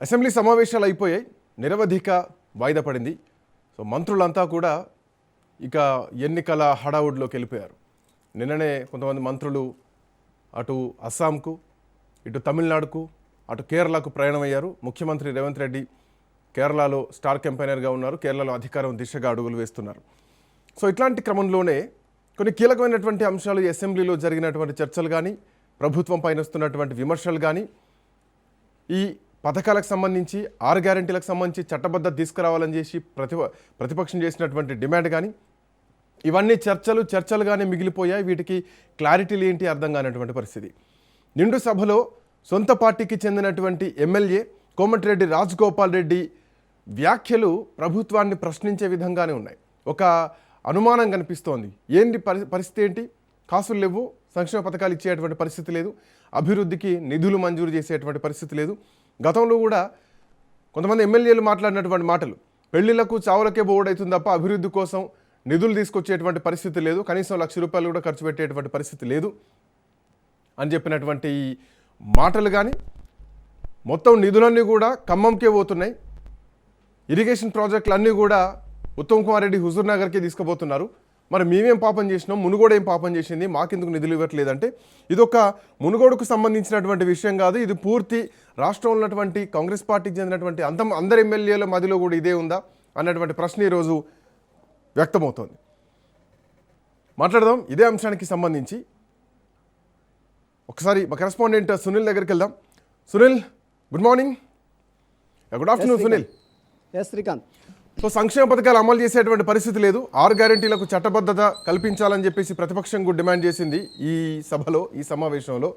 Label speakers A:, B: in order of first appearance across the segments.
A: Assembly సమావేశాలు అయిపోయాయి, నిరవధిక వాయిదా పడింది. సో మంత్రులంతా కూడా ఇక ఎన్నికల హడావుడిలోకి వెళ్ళిపోయారు. నిన్ననే కొంతమంది మంత్రులు అటు అస్సాంకు, ఇటు తమిళనాడుకు, అటు కేరళకు ప్రయాణమయ్యారు. ముఖ్యమంత్రి రేవంత్ రెడ్డి కేరళలో స్టార్ క్యాంపెయినర్గా ఉన్నారు. కేరళలో అధికారం దిశగా అడుగులు వేస్తున్నారు. సో ఇట్లాంటి క్రమంలోనే కొన్ని కీలకమైనటువంటి అంశాలు అసెంబ్లీలో జరిగినటువంటి చర్చలు కానీ, ప్రభుత్వం పైన వస్తున్నటువంటి విమర్శలు కానీ, ఈ పథకాలకు సంబంధించి 6 గ్యారెంటీలకు సంబంధించి చట్టబద్ధత తీసుకురావాలని చేసి ప్రతిపక్షం చేసినటువంటి డిమాండ్ కానీ, ఇవన్నీ చర్చలుగానే మిగిలిపోయాయి. వీటికి క్లారిటీలు ఏంటి అర్థం కానటువంటి పరిస్థితి. నిండు సభలో సొంత పార్టీకి చెందినటువంటి ఎమ్మెల్యే కోమటిరెడ్డి రాజగోపాల్ రెడ్డి వ్యాఖ్యలు ప్రభుత్వాన్ని ప్రశ్నించే విధంగానే ఉన్నాయి. ఒక అనుమానం కనిపిస్తోంది. ఏంటి పరిస్థితి ఏంటి? కాసులు లేవు, సంక్షేమ పథకాలు ఇచ్చేటువంటి పరిస్థితి లేదు, అభివృద్ధికి నిధులు మంజూరు చేసేటువంటి పరిస్థితి లేదు. గతంలో కూడా కొంతమంది ఎమ్మెల్యేలు మాట్లాడినటువంటి మాటలు, పెళ్లిళ్లకు చావులకే బోర్డవుతుంది తప్ప అభివృద్ధి కోసం నిధులు తీసుకొచ్చేటువంటి పరిస్థితి లేదు, కనీసం ₹1,00,000 కూడా ఖర్చు పెట్టేటువంటి పరిస్థితి లేదు అని చెప్పినటువంటి మాటలు కానీ, మొత్తం నిధులన్నీ కూడా ఖమ్మంకే పోతున్నాయి, ఇరిగేషన్ ప్రాజెక్టులు అన్నీ కూడా ఉత్తమ్ కుమార్ రెడ్డి హుజూర్ నగర్కే తీసుకుపోతున్నారు, మరి మేమేం పాపం చేసినాం, మునుగోడు ఏం పాపం చేసింది, మాకెందుకు నిధులు ఇవ్వట్లేదంటే ఇదొక మునుగోడుకు సంబంధించినటువంటి విషయం కాదు. ఇది పూర్తి రాష్ట్రంలో ఉన్నటువంటి కాంగ్రెస్ పార్టీకి చెందినటువంటి అందరి ఎమ్మెల్యేల మధ్యలో కూడా ఇదే ఉందా అన్నటువంటి ప్రశ్న ఈరోజు వ్యక్తమవుతోంది. మాట్లాడదాం ఇదే అంశానికి సంబంధించి. ఒకసారి మా కరెస్పాండెంట్ సునీల్ దగ్గరికి వెళ్దాం. Sunil, good morning. Good afternoon Sunil.
B: Srikanth,
A: so సంక్షేమ పథకాలు అమలు చేసేటువంటి పరిస్థితి లేదు, 6 గ్యారెంటీలకు చట్టబద్ధత కల్పించాలని చెప్పేసి ప్రతిపక్షం కూడా డిమాండ్ చేసింది ఈ సభలో, ఈ సమావేశంలో.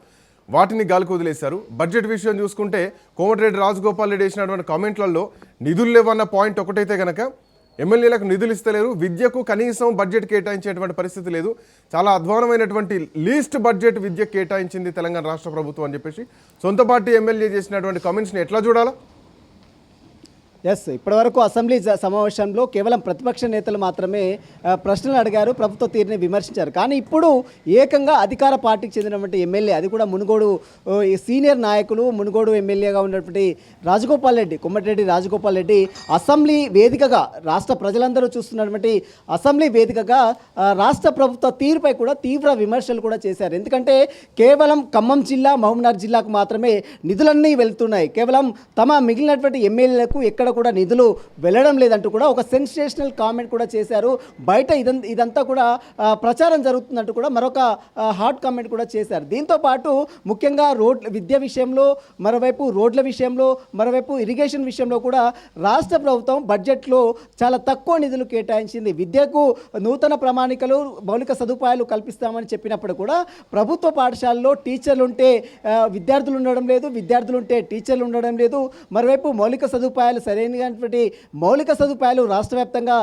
A: వాటిని గాలికి వదిలేశారు. బడ్జెట్ విషయం చూసుకుంటే కోమటిరెడ్డి రాజగోపాల్ రెడ్డి వేసినటువంటి కామెంట్లలో నిధులు లేవన్న పాయింట్ ఒకటైతే కనుక ఎమ్మెల్యేలకు నిధులు ఇస్తలేరు, విద్యకు కనీసం బడ్జెట్ కేటాయించేటువంటి పరిస్థితి లేదు, చాలా అధ్వానమైనటువంటి లీస్ట్ బడ్జెట్ విద్యకు కేటాయించింది తెలంగాణ రాష్ట్ర ప్రభుత్వం అని చెప్పేసి సొంత పార్టీ ఎమ్మెల్యే చేసినటువంటి కామెంట్స్ని ఎట్లా చూడాలా?
B: ఇప్పటివరకు అసెంబ్లీ సమావేశంలో కేవలం ప్రతిపక్ష నేతలు మాత్రమే ప్రశ్నలు అడిగారు, ప్రభుత్వ తీరుని విమర్శించారు. కానీ ఇప్పుడు ఏకంగా అధికార పార్టీకి చెందినటువంటి ఎమ్మెల్యే, అది కూడా మునుగోడు సీనియర్ నాయకులు, మునుగోడు ఎమ్మెల్యేగా ఉన్నటువంటి రాజగోపాల్ రెడ్డి, కోమటిరెడ్డి రాజగోపాల్ రెడ్డి అసెంబ్లీ వేదికగా, రాష్ట్ర ప్రజలందరూ చూస్తున్నటువంటి అసెంబ్లీ వేదికగా రాష్ట్ర ప్రభుత్వ తీరుపై కూడా తీవ్ర విమర్శలు కూడా చేశారు. ఎందుకంటే కేవలం ఖమ్మం జిల్లా, మహబూబ్నగర్ జిల్లాకు మాత్రమే నిధులన్నీ వెళ్తున్నాయి, కేవలం తమ మిగిలినటువంటి ఎమ్మెల్యేలకు ఎక్కడ కూడా నిధులు వెళ్ళడం లేదంటూ కూడా ఒక సెన్సేషనల్ కామెంట్ కూడా చేశారు. బయట ఇదంతా కూడా ప్రచారం జరుగుతుందంటూ కూడా మరొక హాట్ కామెంట్ కూడా చేశారు. దీంతో పాటు ముఖ్యంగా విద్య విషయంలో, మరోవైపు రోడ్ల విషయంలో, మరోవైపు ఇరిగేషన్ విషయంలో కూడా రాష్ట్ర ప్రభుత్వం బడ్జెట్లో చాలా తక్కువ నిధులు కేటాయించింది. విద్యకు నూతన ప్రణాళికలు, మౌలిక సదుపాయాలు కల్పిస్తామని చెప్పినప్పుడు కూడా ప్రభుత్వ పాఠశాలలో టీచర్లు ఉంటే విద్యార్థులు ఉండడం లేదు, విద్యార్థులు ఉంటే టీచర్లు ఉండడం లేదు. మరోవైపు మౌలిక సదుపాయాలు సరైనటువంటి మౌలిక సదుపాయాలు రాష్ట్ర వ్యాప్తంగా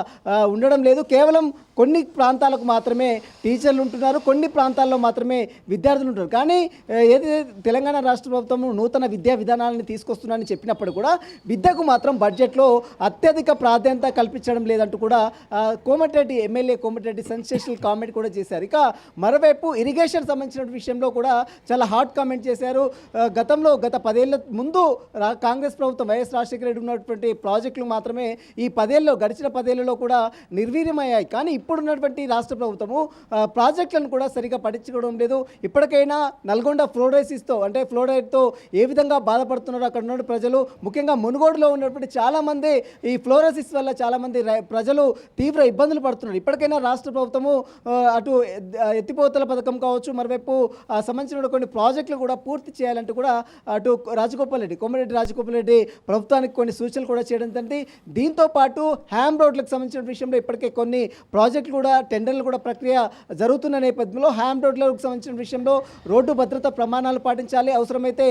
B: ఉండడం లేదు. కేవలం కొన్ని ప్రాంతాలకు మాత్రమే టీచర్లు ఉంటున్నారు, కొన్ని ప్రాంతాల్లో మాత్రమే విద్యార్థులు ఉంటున్నారు. కానీ ఏదైతే తెలంగాణ రాష్ట్ర ప్రభుత్వం నూతన విద్యా విధానాలను తీసుకొస్తున్నారని చెప్పినప్పుడు కూడా విద్యకు మాత్రం బడ్జెట్లో అత్యధిక ప్రాధాన్యత కల్పించడం లేదంటూ కూడా Komatireddy MLA Komatireddy sensational comment కూడా చేశారు. ఇక మరోవైపు ఇరిగేషన్ సంబంధించిన విషయంలో కూడా చాలా హాట్ కామెంట్ చేశారు. గత 10 ఏళ్ల ముందు కాంగ్రెస్ ప్రభుత్వం, వైఎస్ రాజశేఖర రెడ్డి ఉన్నటువంటి ప్రాజెక్టులు మాత్రమే ఈ గడిచిన 10 ఏళ్లలో కూడా నిర్వీర్యమయ్యాయి. కానీ ఇప్పుడున్నటువంటి రాష్ట్ర ప్రభుత్వము ప్రాజెక్టులను కూడా సరిగా పట్టించుకోవడం లేదు. ఇప్పటికైనా నల్గొండ ఫ్లోరైసిస్తో, అంటే ఫ్లోరైడ్తో ఏ విధంగా బాధపడుతున్నారో అక్కడ ఉన్న ప్రజలు, ముఖ్యంగా మునుగోడులో ఉన్నటువంటి చాలామంది ఈ ఫ్లోరోసిస్ వల్ల చాలామంది ప్రజలు తీవ్ర ఇబ్బందులు పడుతున్నారు. ఇప్పటికైనా రాష్ట్ర ప్రభుత్వము అటు ఎత్తిపోతల పథకం కావచ్చు, మరోవైపు సంబంధించిన కొన్ని ప్రాజెక్టులు కూడా పూర్తి చేయాలంటూ కూడా అటు కోమటిరెడ్డి రాజగోపాల్ రెడ్డి ప్రభుత్వానికి కొన్ని సూచనలు కూడా చేయడం జరిగింది. దీంతో పాటు హ్యామ్ రోడ్లకు సంబంధించిన విషయంలో ఇప్పటికే కొన్ని ప్రాజెక్టులు కూడా, టెండర్లు కూడా ప్రక్రియ జరుగుతున్న నేపథ్యంలో హ్యామ్ రోడ్లకు సంబంధించిన విషయంలో రోడ్డు భద్రత ప్రమాణాలు పాటించాలి, అవసరమైతే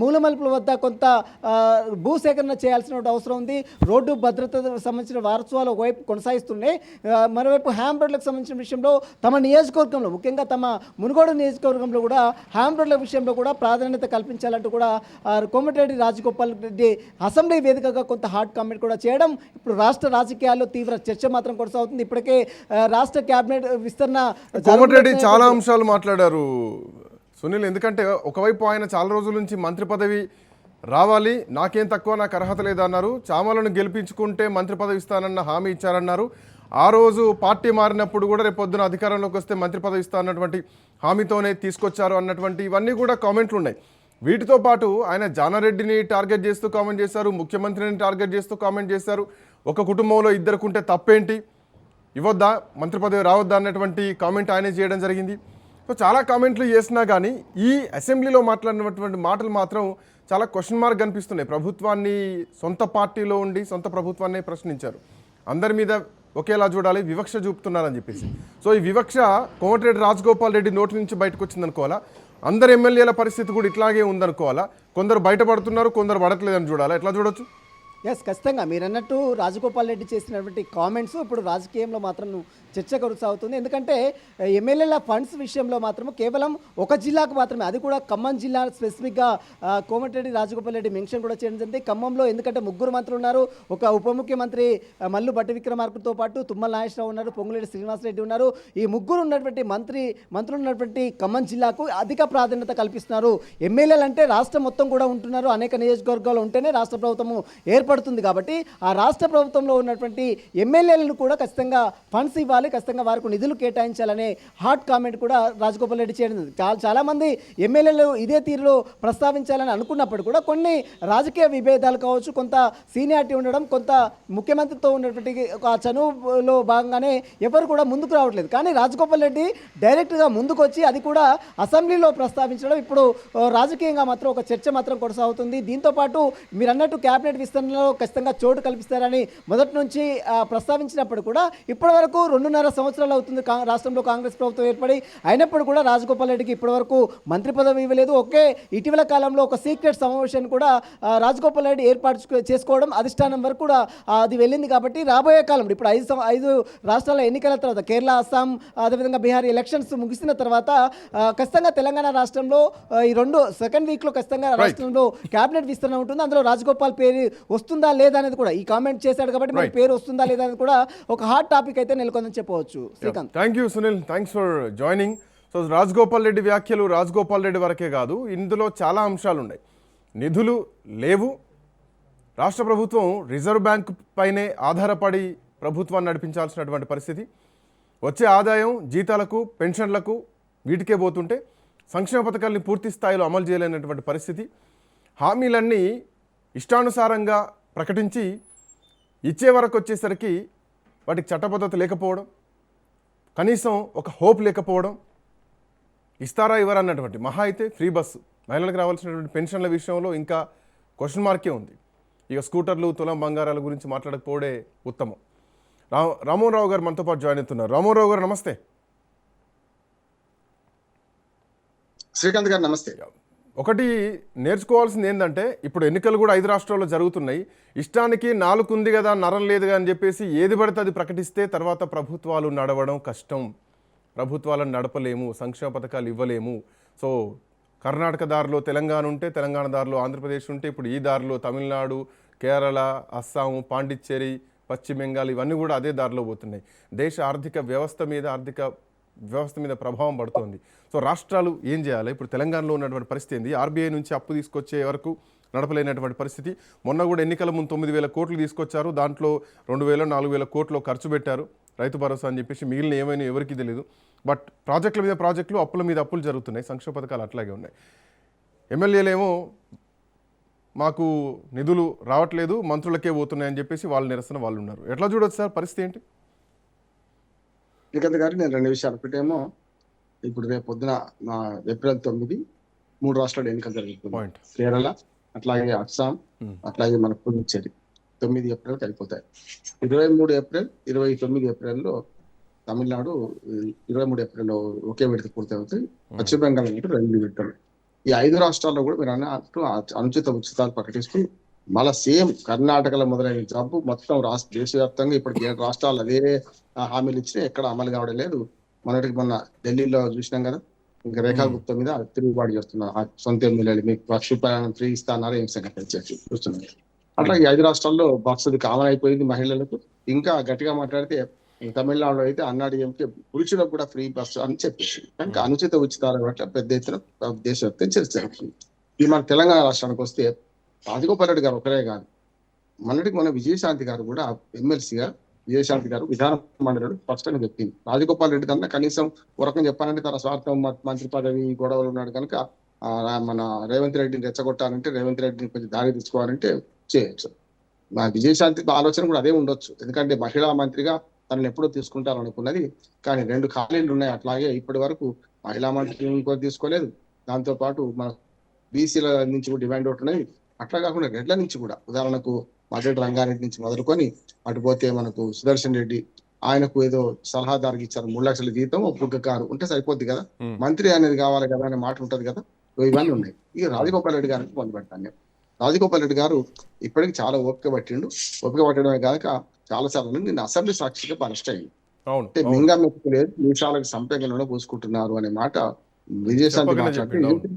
B: మూలమలుపుల వద్ద కొంత భూసేకరణ చేయాల్సిన అవసరం ఉంది. రోడ్డు భద్రత సంబంధించిన వారోత్సవాలు ఒకవైపు కొనసాగిస్తున్నాయి, మరోవైపు హ్యామ్ రోడ్లకు సంబంధించిన విషయంలో తమ నియోజకవర్గంలో, ముఖ్యంగా తమ మునుగోడు నియోజకవర్గంలో కూడా హ్యామ్ రోడ్ల విషయంలో కూడా ప్రాధాన్యత కల్పించాలంటూ కూడా కోమటిరెడ్డి రాజగోపాల్ రెడ్డి అసెంబ్లీ వేదికగా కొంత హాట్ కామెంట్ కూడా చేయడం ఇప్పుడు రాష్ట్ర రాజకీయాల్లో తీవ్ర చర్చ మాత్రం కొనసాగుతుంది. ఇప్పటికే రాష్ట్ర కేబినెట్ విస్తరణ
A: కోమటిరెడ్డి చాలా అంశాలు మాట్లాడారు సునీల్. ఎందుకంటే ఒకవైపు ఆయన చాలా రోజుల నుంచి మంత్రి పదవి రావాలి, నాకేం తక్కువ, నాకు అర్హత లేదన్నారు. చామలను గెలిపించుకుంటే మంత్రి పదవి ఇస్తానన్న హామీ ఇచ్చారన్నారు. ఆ రోజు పార్టీ మారినప్పుడు కూడా రేపు పొద్దున అధికారంలోకి వస్తే మంత్రి పదవి ఇస్తా అన్నటువంటి హామీతోనే తీసుకొచ్చారు అన్నటువంటి ఇవన్నీ కూడా కామెంట్లు ఉన్నాయి. వీటితో పాటు ఆయన జానారెడ్డిని టార్గెట్ చేస్తూ కామెంట్ చేశారు, ముఖ్యమంత్రిని టార్గెట్ చేస్తూ కామెంట్ చేశారు. ఒక కుటుంబంలో ఇద్దరుకుంటే తప్పేంటి, ఇవ్వద్దా, మంత్రి పదవి రావద్దా అన్నటువంటి కామెంట్ ఆయనే చేయడం జరిగింది. సో చాలా కామెంట్లు చేసినా కానీ ఈ అసెంబ్లీలో మాట్లాడినటువంటి మాటలు మాత్రం చాలా క్వశ్చన్ మార్క్ కనిపిస్తున్నాయి. ప్రభుత్వాన్ని సొంత పార్టీలో ఉండి సొంత ప్రభుత్వాన్ని ప్రశ్నించారు. అందరి మీద ఒకేలా చూడాలి, వివక్ష చూపుతున్నారని చెప్పేసి. సో ఈ వివక్ష కోమటిరెడ్డి రాజగోపాల్ రెడ్డి నోటి నుంచి బయటకు వచ్చిందనుకోవాలా, అందరు ఎమ్మెల్యేల పరిస్థితి కూడా ఇట్లాగే ఉందనుకోవాలా, కొందరు బయటపడుతున్నారు కొందరు పడట్లేదని చూడాలా, ఎట్లా చూడొచ్చు?
B: ఎస్, ఖచ్చితంగా మీరు అన్నట్టు రాజగోపాల్ రెడ్డి చేసినటువంటి కామెంట్స్ ఇప్పుడు రాజకీయంలో మాత్రం చర్చ కొనసాగుతుంది. ఎందుకంటే ఎమ్మెల్యేల ఫండ్స్ విషయంలో మాత్రం కేవలం ఒక జిల్లాకు మాత్రమే, అది కూడా ఖమ్మం జిల్లా స్పెసిఫిక్గా కోమటిరెడ్డి రాజగోపాల్ రెడ్డి మెన్షన్ కూడా చేయడం జరిగింది. ఖమ్మంలో ఎందుకంటే ముగ్గురు మంత్రులు ఉన్నారు, ఒక ఉప ముఖ్యమంత్రి మల్లు భట్టి విక్రమార్కతో పాటు తుమ్మల నాగేశ్వరరావు ఉన్నారు, పొంగులేటి శ్రీనివాసరెడ్డి ఉన్నారు. ఈ ముగ్గురు ఉన్నటువంటి మంత్రులు ఉన్నటువంటి ఖమ్మం జిల్లాకు అధిక ప్రాధాన్యత కల్పిస్తున్నారు. ఎమ్మెల్యేలు అంటే రాష్ట్రం మొత్తం కూడా ఉంటున్నారు, అనేక నియోజకవర్గాలు ఉంటేనే రాష్ట్ర ప్రభుత్వము ఏర్పడుతుంది. కాబట్టి ఆ రాష్ట్ర ప్రభుత్వంలో ఉన్నటువంటి ఎమ్మెల్యేలను కూడా ఖచ్చితంగా ఫండ్స్ ఇవ్వాలి, ఖచ్చితంగా వారికి నిధులు కేటాయించాలనే హాట్ కామెంట్ కూడా రాజగోపాల్ రెడ్డి చేయడం. చాలామంది ఎమ్మెల్యేలు ఇదే తీరులో ప్రస్తావించాలని అనుకున్నప్పుడు కూడా కొన్ని రాజకీయ విభేదాలు కావచ్చు, కొంత సీనియారిటీ ఉండడం, కొంత ముఖ్యమంత్రితో ఉన్నటువంటి ఒక చనువులో భాగంగానే ఎవరు కూడా ముందుకు రావట్లేదు. కానీ రాజగోపాల్ రెడ్డి డైరెక్ట్గా ముందుకు వచ్చి అది కూడా అసెంబ్లీలో ప్రస్తావించడం ఇప్పుడు రాజకీయంగా మాత్రం ఒక చర్చ మాత్రం కొనసాగుతుంది. దీంతోపాటు మీరు అన్నట్టు క్యాబినెట్ విస్తరణలో ఖచ్చితంగా చోటు కల్పిస్తారని మొదటి నుంచి ప్రస్తావించినప్పుడు కూడా ఇప్పటి వరకు 2.5 సంవత్సరాలు అవుతుంది రాష్ట్రంలో కాంగ్రెస్ ప్రభుత్వం ఏర్పడి. అయినప్పుడు కూడా రాజగోపాల్ రెడ్డికి ఇప్పటివరకు మంత్రి పదవి ఇవ్వలేదు. ఒకే ఇటీవల కాలంలో ఒక సీక్రెట్ సమావేశాన్ని కూడా రాజగోపాల్ రెడ్డి ఏర్పాటు చేసుకోవడం అధిష్టానం వరకు కూడా అది వెళ్ళింది. కాబట్టి రాబోయే కాలంలో ఇప్పుడు 5 రాష్ట్రాల ఎన్నికల తర్వాత కేరళ, అస్సాం, అదేవిధంగా బీహార్ ఎలక్షన్స్ ముగిసిన తర్వాత ఖచ్చితంగా తెలంగాణ రాష్ట్రంలో ఈ 2nd వీక్లో ఖచ్చితంగా రాష్ట్రంలో క్యాబినెట్ విస్తరణ ఉంటుంది. అందులో రాజగోపాల్ పేరు వస్తుందా లేదా అనేది కూడా ఈ కామెంట్ చేశాడు కాబట్టి మరి పేరు వస్తుందా లేదా అనేది కూడా ఒక హాట్ టాపిక్ అయితే నెలకొందని చెప్పవచ్చు. Srikanth,
A: thank you Sunil, thanks for joining. So Rajagopal Reddy వ్యాఖ్యలు రాజగోపాల్ రెడ్డి వరకే కాదు, ఇందులో చాలా అంశాలు ఉన్నాయి. నిధులు లేవు, రాష్ట్ర ప్రభుత్వం రిజర్వ్ బ్యాంక్ పైనే ఆధారపడి ప్రభుత్వాన్ని నడిపించాల్సినటువంటి పరిస్థితి, వచ్చే ఆదాయం జీతాలకు పెన్షన్లకు వీటికే పోతుంటే సంక్షేమ పథకాలని పూర్తి స్థాయిలో అమలు చేయలేనటువంటి పరిస్థితి, హామీలన్నీ ఇష్టానుసారంగా ప్రకటించి ఇచ్చే వరకు వచ్చేసరికి వాటికి చట్టబద్ధత లేకపోవడం, కనీసం ఒక హోప్ లేకపోవడం, ఇస్తారా ఇవ్వరా అన్నటువంటి, మహా అయితే ఫ్రీ బస్సు, మహిళలకు రావాల్సినటువంటి పెన్షన్ల విషయంలో ఇంకా క్వశ్చన్ మార్కే ఉంది. ఇక స్కూటర్లు, తులం బంగారాల గురించి మాట్లాడకపోవడే ఉత్తమం. రామోహన్ రావు గారు మనతో పాటు జాయిన్ అవుతున్నారు. రామోహన్ రావు గారు నమస్తే.
C: శ్రీకాంత్ గారు నమస్తే.
A: ఒకటి నేర్చుకోవాల్సింది ఏంటంటే, ఇప్పుడు ఎన్నికలు కూడా 5 రాష్ట్రాల్లో జరుగుతున్నాయి. ఇష్టానికి నాలుగుంది కదా, నరం లేదుగా అని చెప్పేసి ఏది పడితే అది ప్రకటిస్తే తర్వాత ప్రభుత్వాలు నడవడం కష్టం, ప్రభుత్వాలను నడపలేము, సంక్షేమ పథకాలు ఇవ్వలేము. సో కర్ణాటక దారిలో తెలంగాణ ఉంటే, తెలంగాణ దారిలో ఆంధ్రప్రదేశ్ ఉంటే, ఇప్పుడు ఈ దారిలో తమిళనాడు, కేరళ, అస్సాం, పాండిచ్చేరి, పశ్చిమ బెంగాల్ ఇవన్నీ కూడా అదే దారిలో పోతున్నాయి. దేశ ఆర్థిక వ్యవస్థ మీద ప్రభావం పడుతోంది. సో రాష్ట్రాలు ఏం చేయాలి? ఇప్పుడు తెలంగాణలో ఉన్నటువంటి పరిస్థితి ఏంది? ఆర్బీఐ నుంచి అప్పు తీసుకొచ్చే వరకు నడపలేనటువంటి పరిస్థితి. మొన్న కూడా ఎన్నికల ముందు 9,000 కోట్లు తీసుకొచ్చారు, దాంట్లో 2,000 4,000 కోట్లు ఖర్చు పెట్టారు రైతు భరోసా అని చెప్పేసి. మిగిలిన ఏమైనా ఎవరికి తెలియదు. బట్ ప్రాజెక్టుల మీద ప్రాజెక్టులు, అప్పుల మీద అప్పులు జరుగుతున్నాయి, సంక్షేమ పథకాలు అట్లాగే ఉన్నాయి. ఎమ్మెల్యేలేమో మాకు నిధులు రావట్లేదు, మంత్రులకే పోతున్నాయని చెప్పేసి వాళ్ళు నిరసన వాళ్ళు ఉన్నారు. ఎట్లా చూడొచ్చు సార్ పరిస్థితి ఏంటి?
C: శ్రీకాంత్ గారు, నేను 2 విషయాలు. ఒకటేమో ఇప్పుడు రేపు పొద్దున ఏప్రిల్ 9 3 రాష్ట్రాల ఎన్నికలు జరుగుతుంది. కేరళ, అట్లాగే అస్సాం, అట్లాగే మన పుదుచ్చేరి. 9 ఏప్రిల్ అయిపోతాయి. 23 ఏప్రిల్ 29 ఏప్రిల్లో తమిళనాడు, 23 ఏప్రిల్లో ఒకే విడత పూర్తి అవుతాయి. పశ్చిమ బెంగాల్ 2 విడతలు. ఈ 5 రాష్ట్రాల్లో కూడా మీరు అన్నట్టు అనుచిత ఉచితాలు ప్రకటిస్తూ మళ్ళా సేమ్ కర్ణాటకలో మొదలైన జబ్బు మొత్తం దేశవ్యాప్తంగా ఇప్పుడు 7 రాష్ట్రాలు అదే హామీలు ఇచ్చినా ఎక్కడ అమలు కావడం లేదు. మొన్న ఢిల్లీలో చూసినాం కదా, ఇంకా రేఖా గుప్తా మీద తిరుగుబాటు చేస్తున్నారు. సొంత ఎమ్మెల్యేలు మీకు పక్షు ప్రయాణం ఫ్రీ ఇస్తానారా ఏం సంగతి చూస్తున్నారు. అట్లా ఈ 5 రాష్ట్రాల్లో బాక్స్ కామన్ అయిపోయింది మహిళలకు. ఇంకా గట్టిగా మాట్లాడితే తమిళనాడులో అయితే అన్నాడీఎంకే పురుషులకు కూడా ఫ్రీ బస్సు అని చెప్పేసి, కనుక అనుచిత ఉచితాల పట్ల పెద్ద ఎత్తున దేశవ్యాప్తంగా చర్చ జరుగుతుంది. ఈ మన తెలంగాణ రాష్ట్రానికి వస్తే రాజగోపాల్ రెడ్డి గారు ఒకరే కాదు, మొన్నటికి మన విజయశాంతి గారు కూడా ఎమ్మెల్సీగా విజయశాంతి గారు విధాన మండలి స్పష్టంగా చెప్పింది. రాజగోపాల్ రెడ్డి కన్నా కనీసం ఒక రకం చెప్పాలంటే తన స్వార్థం మంత్రి పదవి గొడవలు ఉన్నాడు కనుక మన రేవంత్ రెడ్డిని రెచ్చగొట్టాలంటే, రేవంత్ రెడ్డిని కొంచెం దారి తీసుకోవాలంటే చేయొచ్చు. మా విజయశాంతి ఆలోచన కూడా అదే ఉండొచ్చు, ఎందుకంటే మహిళా మంత్రిగా తనను ఎప్పుడో తీసుకుంటారనుకున్నది. కానీ 2 ఖాళీలు ఉన్నాయి. అట్లాగే ఇప్పటి వరకు మహిళా మంత్రి ఇంకో తీసుకోలేదు. దాంతో పాటు మన బీసీల నుంచి కూడా డిమాండ్ ఒకటి ఉన్నది. అట్లా కాకుండా రెడ్ల నుంచి కూడా, ఉదాహరణకు మధురెడ్డి రంగారెడ్డి నుంచి మొదలుకొని అటుపోతే మనకు సుదర్శన్ రెడ్డి, ఆయనకు ఏదో సలహాదారుకి ఇచ్చారు 3 లక్షల జీతం, ఒక్కొక్క కారు ఉంటే సరిపోద్ది కదా, మంత్రి అనేది కావాలి కదా అనే మాట ఉంటది కదా. ఇవన్నీ ఉన్నాయి. ఇక రాజగోపాల్ రెడ్డి గారికి మొదలు పెడతాను నేను. రాజగోపాల్ రెడ్డి గారు ఇప్పటికి చాలా ఓపిక పట్టిండు. ఓపిక పట్టడమే కాక చాలా సార్లు నిన్న అసెంబ్లీ సాక్షిగా అరెస్ట్ అయింది. అంటే మింగా మెప్పులేదు, నిమిషాలకు సంపేగంలో పూసుకుంటున్నారు అనే మాట విజయశాంతి మాట్లాడితే,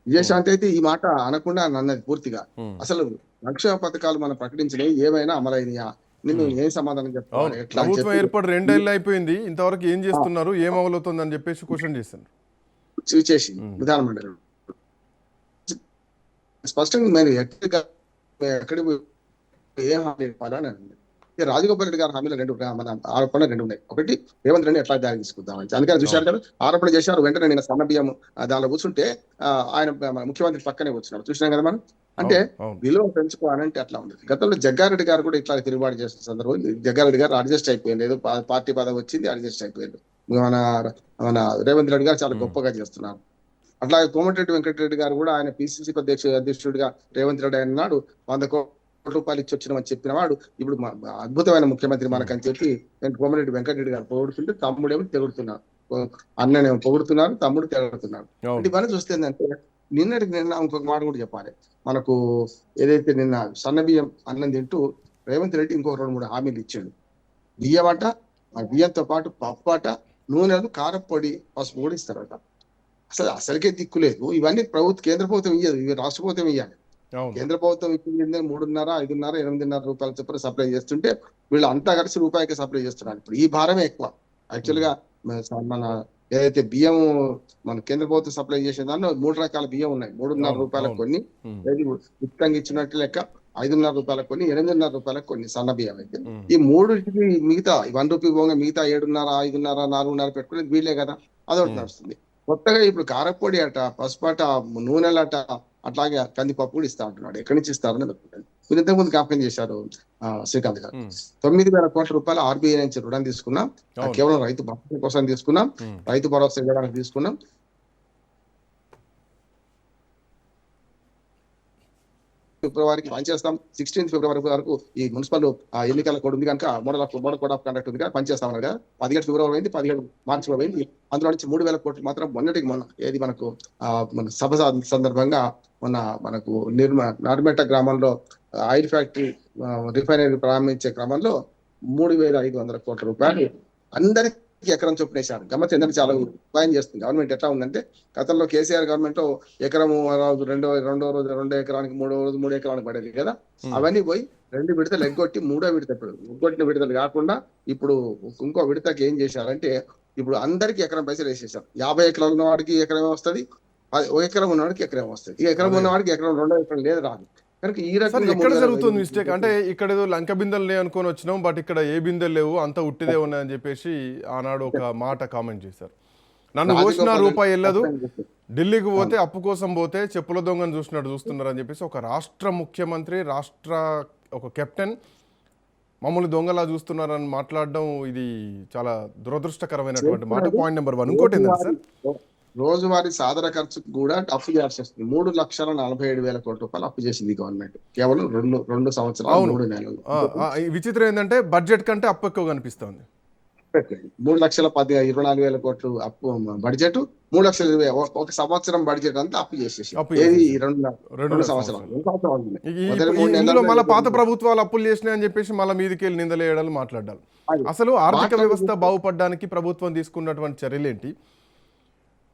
C: విజయశాంతి అయితే ఈ మాట అనకుండా అన్నది పూర్తిగా. అసలు సంక్షేమ పథకాలు మనం ప్రకటించినవి ఏమైనా అమలైనయా, నిన్ను ఏం సమాధానం చెప్తాను.
A: ప్రభుత్వం ఏర్పాటు 2 ఏళ్ళు అయిపోయింది, ఇంతవరకు ఏం చేస్తున్నారు, ఏం అమలవుతుంది అని చెప్పేసి క్వశ్చన్ చేస్తున్నారు.
C: చేసి విధానమండలి స్పష్టంగా మీరు ఎక్కడికి ఏం హామీ ఇవ్వాలని అన్నది. రాజగోపాల్ రెడ్డి గారి హామీలు 2 మన ఆరోపణలు 2 ఉన్నాయి. ఒకటి, రేవంత్ రెడ్డి ఎట్లా దారి తీసుకుందామని. అందుకని చూశారు కదా, ఆరోపణ చేశారు. వెంటనే నేను సన్న బియ్యం దానిలో కూర్చుంటే ఆయన ముఖ్యమంత్రి పక్కనే వచ్చినాడు, చూసినాం కదా మనం. అంటే విలువ పెంచుకోవాలంటే అట్లా ఉండదు. గతంలో జగ్గారెడ్డి గారు కూడా ఇట్లా తిరుగుబాటు చేస్తున్న సందర్భం, జగ్గారెడ్డి గారు అడ్జస్ట్ అయిపోయింది, ఏదో పార్టీ పదవి వచ్చింది అడ్జస్ట్ అయిపోయింది. మన మన రేవంత్ రెడ్డి గారు చాలా గొప్పగా చేస్తున్నారు. అట్లాగే కోమటిరెడ్డి వెంకటరెడ్డి గారు కూడా ఆయన పిసిసి అధ్యక్షుడిగా రేవంత్ రెడ్డి అన్నాడు 100 కోట్ల రూపాయలు ఇచ్చి వచ్చినామని చెప్పిన వాడు ఇప్పుడు అద్భుతమైన ముఖ్యమంత్రి మనకని చెప్పి నేను కోమటిరెడ్డి వెంకటరెడ్డి గారు పొగుడుతుంటే తమ్ముడేమో తెగుడుతున్నారు, అన్ననేమో పొగుడుతున్నారు, తమ్ముడు తెగుడుతున్నారు. ఇవన్నీ చూస్తే ఏంటంటే నిన్నటికి నిన్న ఇంకొక మాట కూడా చెప్పాలి. మనకు ఏదైతే నిన్న సన్న బియ్యం అన్నం తింటూ రేవంత్ రెడ్డి ఇంకో 2-3 హామీలు ఇచ్చాడు. బియ్యమట, ఆ బియ్యంతో పాటు పప్పాట, నూనెలు, కారపొడి, పసుపు కూడా ఇస్తారట. అసలుకే దిక్కులేదు. ఇవన్నీ కేంద్ర ప్రభుత్వం ఇయ్యదు, ఇవి రాష్ట్ర ప్రభుత్వం ఇయ్యాలి. కేంద్ర ప్రభుత్వం ఇచ్చింది 3.5, 5.5, 8.5 రూపాయల చొప్పున సప్లై చేస్తుంటే వీళ్ళు అంతా కలిసి రూపాయికి సప్లై చేస్తున్నారు. ఇప్పుడు ఈ భారమే ఎక్కువ. యాక్చువల్ గా మన ఏదైతే బియ్యం మన కేంద్ర ప్రభుత్వం సప్లై చేసే దానిలో 3 రకాల బియ్యం ఉన్నాయి. 3.5 రూపాయలకు కొన్ని, ఉచితంగా ఇచ్చినట్టు లెక్క 5.5 రూపాయలకు కొన్ని, 8.5 రూపాయలకు కొన్ని సన్న బియ్యం అయితే. ఈ 3కి మిగతా 1 రూపీ పోగా మిగతా 7.5, 5.5, 4.5 పెట్టుకునేది వీళ్ళే కదా, అదొకటి నడుస్తుంది. కొత్తగా ఇప్పుడు కారపొడి అట, పసుపట, నూనెలట, అట్లాగే కందిపప్పు కూడా ఇస్తా అంటున్నాడు. ఎక్కడి నుంచి ఇస్తారని అనుకుంటాను. మీరు ఇంతకుముందు జ్ఞాపకం చేశారు శ్రీకాంత్ గారు, 9,000 కోట్ల రూపాయలు ఆర్బీఐ నుంచి రుణం తీసుకున్నాం, కేవలం రైతు భద్రత కోసం తీసుకున్నాం, రైతు భరోసా ఇవ్వడానికి తీసుకున్నాం. ఫిబ్రవరికి పనిచేస్తాం, 16 ఫిబ్రవరి వరకు ఈ మున్సిపల్ ఎన్నికల కోడ్ ఉంది కనుక మోడల్ కోడ్ ఆఫ్ కండక్ట్ ఉంది కదా, పనిచేస్తాం కదా. 17 ఫిబ్రవరి అయింది, 17 మార్చిలో అయింది. అందులో నుంచి 3,000 కోట్లు మాత్రం మొన్న ఏది మనకు మన సభ సందర్భంగా మనకు నార్మేట గ్రామంలో ఆయిల్ ఫ్యాక్టరీ రిఫైనరీ ప్రారంభించే క్రమంలో 3,500 కోట్ల రూపాయలు అందరికి ఎకరం చొప్పున వేశారు. గమ్మత్ ఏంటంటే చాలా ఉపాయం చేస్తుంది గవర్నమెంట్. ఎట్లా ఉందంటే గతంలో కేసీఆర్ గవర్నమెంట్ ఎకరము రెండో రోజు 2 ఎకరానికి, 3వ రోజు 3 ఎకరానికి పడేది కదా. అవన్నీ పోయి 2 విడతలు ఎగ్గొట్టి 3వ విడత ఎగ్గొట్టిన విడతలు కాకుండా ఇప్పుడు ఇంకో విడతకి ఏం చేశారంటే ఇప్పుడు అందరికి ఎకరం పైసలు వేసేసారు. 50 ఎకరాలు ఉన్న వాడికి ఎకరం వస్తుంది, 1 ఎకరం ఉన్నవాడికి ఎకరం వస్తుంది. ఈ ఎకరం ఉన్నవాడికి ఎకరం 2 ఎకరం లేదు రాదు.
A: ఎక్కడ జరుగుతుంది మిస్టేక్ అంటే ఇక్కడ ఏదో లంక బిందెలు లేవు అనుకొని వచ్చినాం, బట్ ఇక్కడ ఏ బిందెలు లేవు, అంత ఉట్టిదే ఉన్నాయని చెప్పేసి ఆనాడు ఒక మాట కామెంట్ చేశారు. నన్ను కోసిన రూపాయి వెళ్ళదు, ఢిల్లీకి పోతే అప్పు కోసం పోతే చెప్పుల దొంగను చూసినట్టు చూస్తున్నారు అని చెప్పేసి ఒక రాష్ట్ర ముఖ్యమంత్రి, ఒక కెప్టెన్ మమ్మల్ని దొంగలా చూస్తున్నారని మాట్లాడడం ఇది చాలా దురదృష్టకరమైనటువంటి మాట. Point number 1. ఇంకోటి ఏంటంటే సార్,
C: రోజువారీ సాధారణ ఖర్చుకు కూడా అప్పు చేయాల్సి వస్తుంది. 3,47,000 కోట్ల రూపాయలు అప్పు చేసింది గవర్నమెంట్ కేవలం 2 సంవత్సరాలు 3 నెలలు.
A: విచిత్రం ఏంటంటే బడ్జెట్ కంటే అప్పు ఎక్కువ కనిపిస్తుంది.
C: 3,24,000 కోట్లు అప్పు బడ్జెట్, 3,20,000 ఒక సంవత్సరం బడ్జెట్ అంతా అప్పు చేసేసి 2 సంవత్సరాలు.
A: ఇందులో మళ్ళీ పాత ప్రభుత్వాలు అప్పులు చేసినాయి అని చెప్పేసి మళ్ళీ మీదికి వెళ్ళి నిందలేయడాలు మాట్లాడాలి. అసలు ఆర్థిక వ్యవస్థ బాగుపడడానికి ప్రభుత్వం తీసుకున్నటువంటి చర్యలేంటి?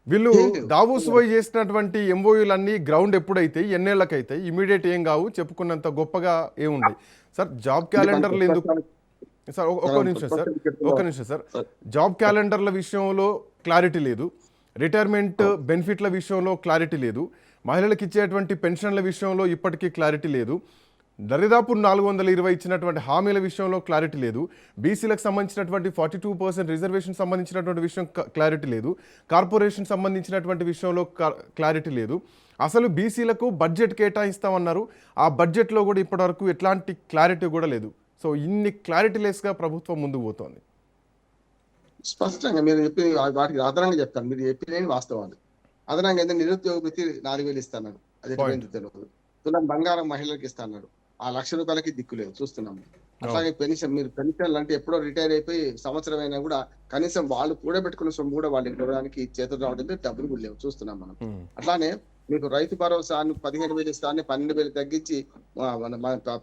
A: వీళ్ళు దావోస్ పోయి చేసినటువంటి ఎంఓయూలన్నీ గ్రౌండ్ ఎప్పుడైతే ఎన్నేళ్లకైతే ఇమీడియట్ ఏం కావు, చెప్పుకున్నంత గొప్పగా ఏముంది సార్. జాబ్ క్యాలెండర్లు ఎందుకు సార్? ఒక్క నిమిషం సార్. జాబ్ క్యాలెండర్ల విషయంలో క్లారిటీ లేదు, రిటైర్మెంట్ బెనిఫిట్ల విషయంలో క్లారిటీ లేదు, మహిళలకు ఇచ్చేటువంటి పెన్షన్ల విషయంలో ఇప్పటికీ క్లారిటీ లేదు. దరిదాపు 420 ఇచ్చినటువంటి హామీల విషయంలో క్లారిటీ లేదు. బీసీలకు సంబంధించినటువంటి 42% రిజర్వేషన్ సంబంధించినటువంటి విషయం క్లారిటీ లేదు. కార్పొరేషన్ సంబంధించినటువంటి విషయంలో క్లారిటీ లేదు. అసలు బీసీలకు బడ్జెట్ కేటాయిస్తామన్నారు. ఆ బడ్జెట్లో కూడా ఇప్పటివరకు ఎట్లాంటి క్లారిటీ కూడా లేదు. సో ఇన్ని క్లారిటీ లెస్గా ప్రభుత్వం ముందుకు పోతోంది.
C: స్పష్టంగా మీరు చెప్పి వాటికి అదనంగా చెప్తాను. మీరు చెప్పినవి వాస్తవాలు. అదనంగా ఏంటంటే నిరుద్యోగ వృత్తి 4,000 ఇస్తాడు. అది ఎటువంటి తెలియదు. తులం బంగారం మహిళలకు ఇస్తాడు. ఆ ₹1,00,000 దిక్కు లేదు, చూస్తున్నాము. అట్లాగే పెన్షన్, మీరు పెన్షన్లు అంటే ఎప్పుడో రిటైర్ అయిపోయి సంవత్సరం అయినా కూడా కనీసం వాళ్ళు కూడబెట్టుకున్న సొమ్ము కూడా వాళ్ళు ఇవ్వడానికి చేతులు రావడం, డబ్బులు కూడా లేవు, చూస్తున్నాం మనం. అట్లానే మీకు రైతు భరోసా 15,000 ఇస్తాన్ని 12,000 తగ్గించి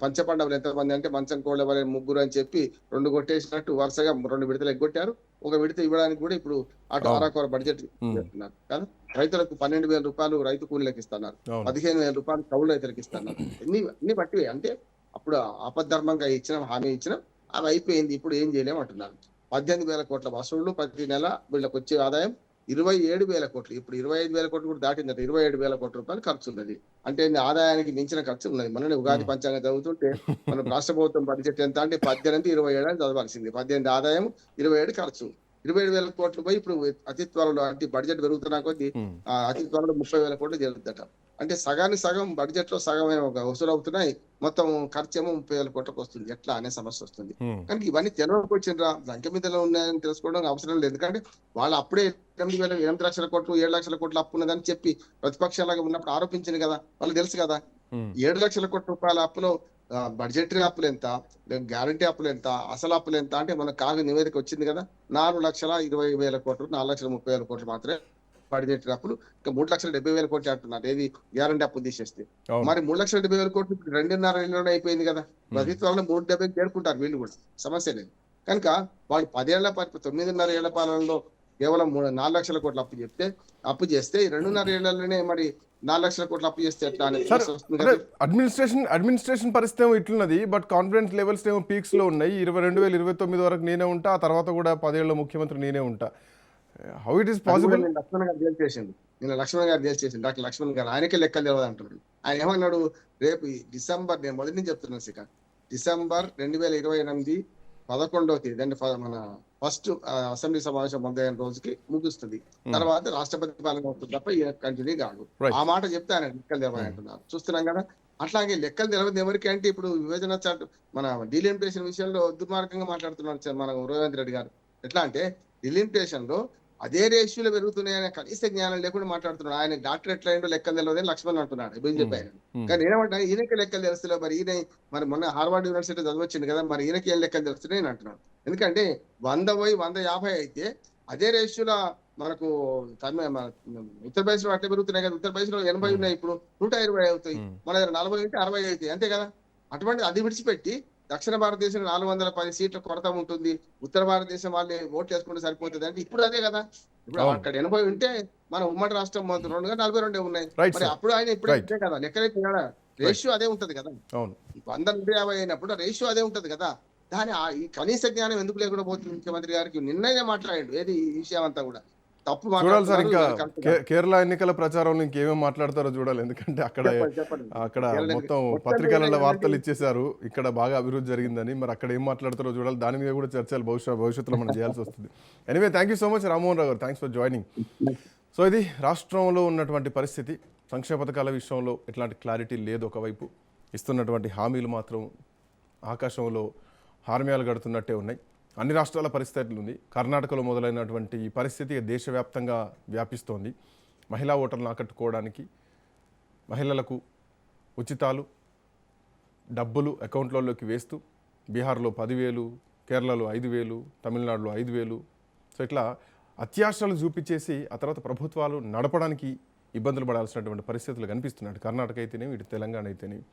C: పంచపండవులు ఎంతమంది అంటే మంచం కోళ్ళ వాళ్ళ 3 అని చెప్పి 2 కొట్టేసినట్టు వరుసగా 2 విడతలు ఎగ్గొట్టారు. ఒక విడత ఇవ్వడానికి కూడా ఇప్పుడు అటు ఆరాకొర బడ్జెట్ చేస్తున్నారు కదా. రైతులకు ₹12,000 రైతు కూలీలకు ఇస్తున్నారు, ₹15,000 కౌలు రైతులకు ఇస్తున్నారు. అన్ని బట్టి అంటే అప్పుడు ఆపద్ధర్మంగా హామీ ఇచ్చినాం, అవి అయిపోయింది. ఇప్పుడు ఏం చేయలేము అంటున్నారు. 18,000 కోట్ల వసూళ్లు ప్రతి నెల వీళ్ళకి వచ్చే ఆదాయం 27,000 కోట్లు. ఇప్పుడు 25,000 కోట్లు కూడా దాటిందట. 27,000 కోట్ల రూపాయలు ఖర్చు ఉన్నది. అంటే ఆదాయానికి మించిన ఖర్చు ఉన్నది. మనని ఉగాది పంచాంగం చదువుతుంటే మనం రాష్ట్ర ప్రభుత్వం బడ్జెట్ ఎంత అంటే 18, 27 అని చదవాల్సింది. 18 ఆదాయం, 27 ఖర్చు. 27,000 కోట్లు పోయి ఇప్పుడు అతి త్వరలో అంటే బడ్జెట్ పెరుగుతున్నా కొద్దీ అతి త్వరలో 30,000 కోట్లు జరుగుతుందట. అంటే సగానికి సగం బడ్జెట్ లో సగం వసూలు అవుతున్నాయి, మొత్తం ఖర్చు ఏమో 30,000 కోట్లకు వస్తుంది. ఎట్లా అనే సమస్య వస్తుంది. కానీ ఇవన్నీ తెలంగాణకు వచ్చిండ్రా, లంక మీదలో ఉన్నాయని తెలుసుకోవడం అవసరం లేదు. ఎందుకంటే వాళ్ళు అప్పుడే 8 లక్షల కోట్లు 7 లక్షల కోట్లు అప్పు ఉన్నదని చెప్పి ప్రతిపక్షాలుగా ఉన్నప్పుడు ఆరోపించింది కదా, వాళ్ళు తెలుసు కదా. 7 లక్షల కోట్ల రూపాయల అప్పులో బడ్జెటరీ అప్పులు ఎంత, గ్యారంటీ అప్పులు ఎంత, అసలు అప్పులు ఎంత అంటే మన కాగు నివేదిక వచ్చింది కదా. 4,20,000 కోట్లు, 4,30,000 కోట్లు మాత్రమే బడ్జెటరీ అప్పులు. ఇంకా 3,70,000 కోట్లు అంటున్నారు ఏది గ్యారంటీ అప్పు తీసేస్తే. మరి 3,70,000 కోట్లు 2.5 ఏళ్ళలోనే అయిపోయింది కదా. ప్రభుత్వాలను 370 చేరుకుంటారు వీళ్ళు కూడా, సమస్య లేదు. కనుక వాళ్ళు 10 ఏళ్ల 9.5 ఏళ్ల పాలనలో కేవలం 4 లక్షల కోట్ల అప్పు చేస్తే 2.5 ఏళ్లలోనే మరి 4 లక్షల కోట్ల అప్పు చేస్తే ఎట్లా అనేది
A: అడ్మినిస్ట్రేషన్ పరిస్థితి ఏమో ఇట్లున్నది. బట్ కాన్ఫిడెన్స్ లెవెల్స్ ఏమో పీక్స్ లో ఉన్నాయి. 2029 వరకు నేనే ఉంటా, ఆ తర్వాత కూడా 10 ఏళ్ళ ముఖ్యమంత్రి నేనే ఉంటా. How it is possible?
C: Lakshman గారు డీల్ చేసింది. డాక్టర్ లక్ష్మణ్ గారు ఆయనకే లెక్కలు తెలియదు అంటున్నాడు. ఆయన ఏమన్నాడు, రేపు డిసెంబర్, నేను మొదటి నుంచి చెప్తున్నాను శిఖర్, డిసెంబర్ 2028 11వ తేదీ అంటే మన ఫస్ట్ అసెంబ్లీ సమావేశం మొదలైన రోజుకి ముగుస్తుంది. తర్వాత రాష్ట్రపతి పాలన అవుతుంది తప్ప ఈయన కంటిన్యూ కాదు. ఆ మాట చెప్తే ఆయన లెక్కలు తెలవని అంటున్నారు. చూస్తున్నాం కదా. అట్లాగే లెక్కలు తెలవదు ఎవరికి అంటే ఇప్పుడు విభజన చాటు మన డీలిమిటేషన్ విషయంలో దుర్మార్గంగా మాట్లాడుతున్నారు మన రేవంత్ రెడ్డి గారు. ఎట్లా అంటే డీలిమిటేషన్ లో అదే రేషియోలో పెరుగుతున్నాయనే కనీస జ్ఞానం లేకుండా మాట్లాడుతున్నాడు. ఆయన డాక్టర్ ఎట్లా అయిందో లెక్కలు తెలియదని లక్ష్మణ్ అంటున్నాడు, బీజేపీ ఆయన. కానీ నేనేమంటా, ఈయనకి లెక్కలు తెలుస్తున్నాయి. మరి ఈయన మరి మొన్న హార్వర్డ్ యూనివర్సిటీ చదివచ్చింది కదా, మరి ఈయనకి ఏం లెక్కలు తెలుస్తున్నాయి నేను అంటున్నాను. ఎందుకంటే 100/150 అయితే అదే రేషియోలో మనకు ఉత్తరప్రదేశ్ లో అట్లా పెరుగుతున్నాయి కదా. ఉత్తరప్రదేశ్ లో 80 ఉన్నాయి, ఇప్పుడు 120 అవుతాయి. మన దగ్గర 40 అయితే 60 అవుతాయి, అంతే కదా. అటువంటి అది విడిచిపెట్టి దక్షిణ భారతదేశం 410 సీట్ల కొరత ఉంటుంది, ఉత్తర భారతదేశం వాళ్ళు ఓట్లు వేసుకుంటే సరిపోతుంది అంటే ఇప్పుడు అదే కదా. ఇప్పుడు అక్కడ 80 ఉంటే మన ఉమ్మడి రాష్ట్రం 2గా 42 ఉన్నాయి. మరి అప్పుడు ఆయన ఇప్పుడు అంతే కదా, లెక్కలైతే కదా రేషియో అదే ఉంటది కదా. 100-150 అయినప్పుడు రేషియో అదే ఉంటది కదా. దాని ఈ కనీస జ్ఞానం ఎందుకు లేకుండా పోతుంది ముఖ్యమంత్రి గారికి? నిన్ననే మాట్లాడాడు ఏది ఈ విషయం అంతా కూడా తప్పు
A: చూడాలి సార్. ఇంకా కేరళ ఎన్నికల ప్రచారంలో ఇంకేమేమి మాట్లాడతారో చూడాలి. ఎందుకంటే అక్కడ మొత్తం పత్రికలలో వార్తలు ఇచ్చేసారు ఇక్కడ బాగా అభివృద్ధి జరిగిందని. మరి అక్కడ ఏం మాట్లాడతారో చూడాలి. దాని మీద కూడా చర్చలు భవిష్యత్తులో మనం చేయాల్సి వస్తుంది. Anyway, thank you so much Rammohan Rao garu, thanks for joining. So ఇది రాష్ట్రంలో ఉన్నటువంటి పరిస్థితి. సంక్షేమ పథకాల విషయంలో ఎట్లాంటి క్లారిటీ లేదు. ఒకవైపు ఇస్తున్నటువంటి హామీలు మాత్రం ఆకాశంలో హార్మ్యాలు గడుతున్నట్టే ఉన్నాయి. అన్ని రాష్ట్రాల పరిస్థితులు ఉంది. కర్ణాటకలో మొదలైనటువంటి ఈ పరిస్థితి దేశవ్యాప్తంగా వ్యాపిస్తోంది. మహిళా ఓటర్లను ఆకట్టుకోవడానికి మహిళలకు ఉచితాలు డబ్బులు అకౌంట్లలోకి వేస్తూ బీహార్లో 10,000, కేరళలో 5,000, తమిళనాడులో 5,000. సో ఇట్లా అత్యాశలు చూపించేసి ఆ తర్వాత ప్రభుత్వాలు నడపడానికి ఇబ్బందులు పడాల్సినటువంటి పరిస్థితులు కనిపిస్తున్నాయి. కర్ణాటక అయితేనేమి, ఇటు తెలంగాణ అయితేనేమి.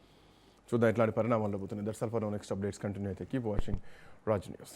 A: చూద్దాం ఎట్లాంటి పరిణామాలు పోతున్నాయి. That's all for now. Next updates continue అయితే కీప్ వాచింగ్ రాజ్ న్యూస్.